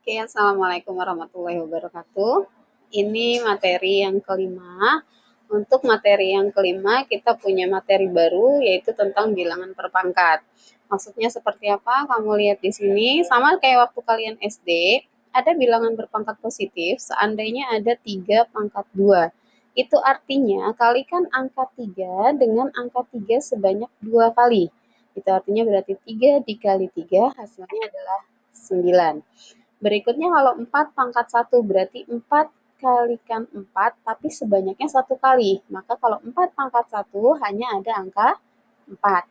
Oke, assalamualaikum warahmatullahi wabarakatuh. Ini materi yang kelima. Untuk materi yang kelima, kita punya materi baru, yaitu tentang bilangan berpangkat. Maksudnya seperti apa? Kamu lihat di sini, sama kayak waktu kalian SD, ada bilangan berpangkat positif, seandainya ada 3 pangkat 2. Itu artinya, kalikan angka 3 dengan angka 3 sebanyak 2 kali. Itu artinya berarti 3 dikali 3, hasilnya adalah 9. Berikutnya kalau 4 pangkat 1 berarti 4 kalikan 4 tapi sebanyaknya 1 kali. Maka kalau 4 pangkat 1 hanya ada angka 4.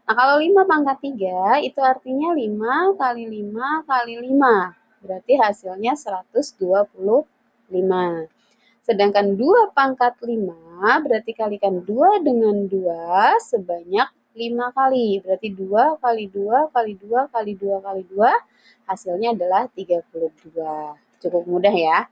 Nah kalau 5 pangkat 3 itu artinya 5 kali 5 kali 5. Berarti hasilnya 125. Sedangkan 2 pangkat 5 berarti kalikan 2 dengan 2 sebanyak 5 kali. Berarti 2 kali 2 kali 2 kali 2 kali 2 hasilnya adalah 32. Cukup mudah ya.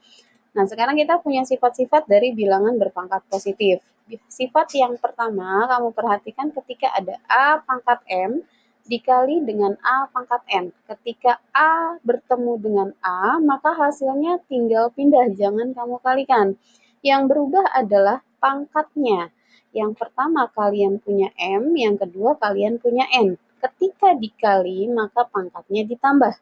Nah, sekarang kita punya sifat-sifat dari bilangan berpangkat positif. Sifat yang pertama, kamu perhatikan ketika ada A pangkat M dikali dengan A pangkat N. Ketika A bertemu dengan A, maka hasilnya tinggal pindah, jangan kamu kalikan. Yang berubah adalah pangkatnya. Yang pertama kalian punya M, yang kedua kalian punya N. Ketika dikali, maka pangkatnya ditambah.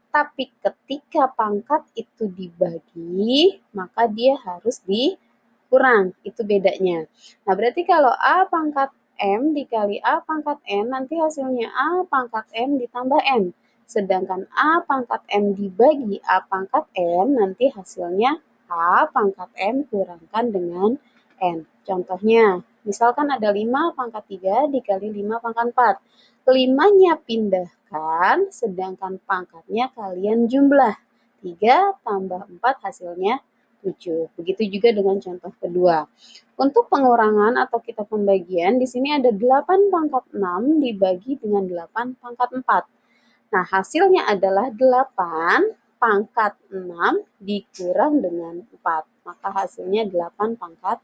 Tapi ketika pangkat itu dibagi, maka dia harus dikurang. Itu bedanya. Nah, berarti kalau A pangkat M dikali A pangkat N, nanti hasilnya A pangkat M ditambah N. Sedangkan A pangkat M dibagi A pangkat N, nanti hasilnya A pangkat M kurangkan dengan N. Contohnya, misalkan ada 5 pangkat 3 dikali 5 pangkat 4. 5-nya pindahkan, sedangkan pangkatnya kalian jumlah. 3 tambah 4 hasilnya 7. Begitu juga dengan contoh kedua. Untuk pengurangan atau kita pembagian, di sini ada 8 pangkat 6 dibagi dengan 8 pangkat 4. Nah, hasilnya adalah 8 pangkat 6 dikurang dengan 4. Maka hasilnya 8 pangkat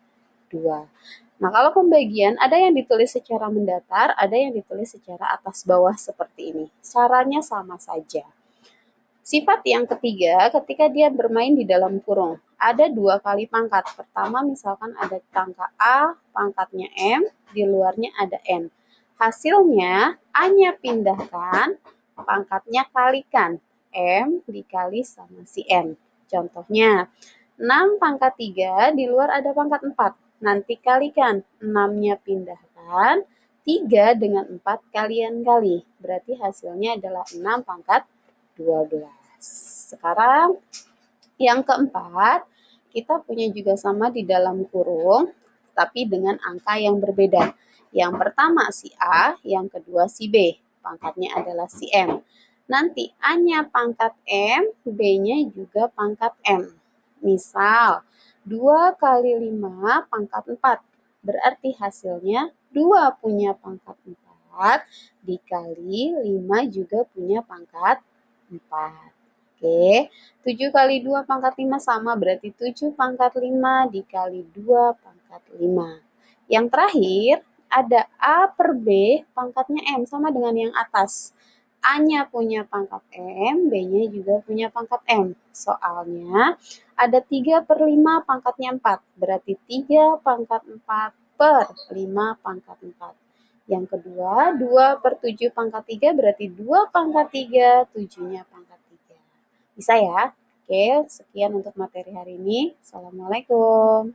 2. Nah, kalau pembagian ada yang ditulis secara mendatar, ada yang ditulis secara atas bawah seperti ini. Caranya sama saja. Sifat yang ketiga, ketika dia bermain di dalam kurung, ada 2 kali pangkat. Pertama, misalkan ada angka A, pangkatnya M, di luarnya ada N. Hasilnya, A-nya pindahkan, pangkatnya kalikan. M dikali sama si N. Contohnya, 6 pangkat 3, di luar ada pangkat 4. Nanti kalikan, 6-nya pindahkan, 3 dengan 4 kalian kali. Berarti hasilnya adalah 6 pangkat 12. Sekarang yang keempat, kita punya juga sama di dalam kurung, tapi dengan angka yang berbeda. Yang pertama si A, yang kedua si B. Pangkatnya adalah si M. Nanti A-nya pangkat M, B-nya juga pangkat M. Misal, 2 kali 5 pangkat 4. Berarti hasilnya 2 punya pangkat 4 dikali 5 juga punya pangkat 4. Oke, 7 kali 2 pangkat 5 sama berarti 7 pangkat 5 dikali 2 pangkat 5. Yang terakhir ada A per B pangkatnya M sama dengan yang atas. A-nya punya pangkat M, B-nya juga punya pangkat M. Soalnya ada 3 per 5 pangkatnya 4. Berarti 3 pangkat 4 per 5 pangkat 4. Yang kedua, 2 per 7 pangkat 3 berarti 2 pangkat 3, 7-nya pangkat 3. Bisa ya? Oke, sekian untuk materi hari ini. Assalamualaikum.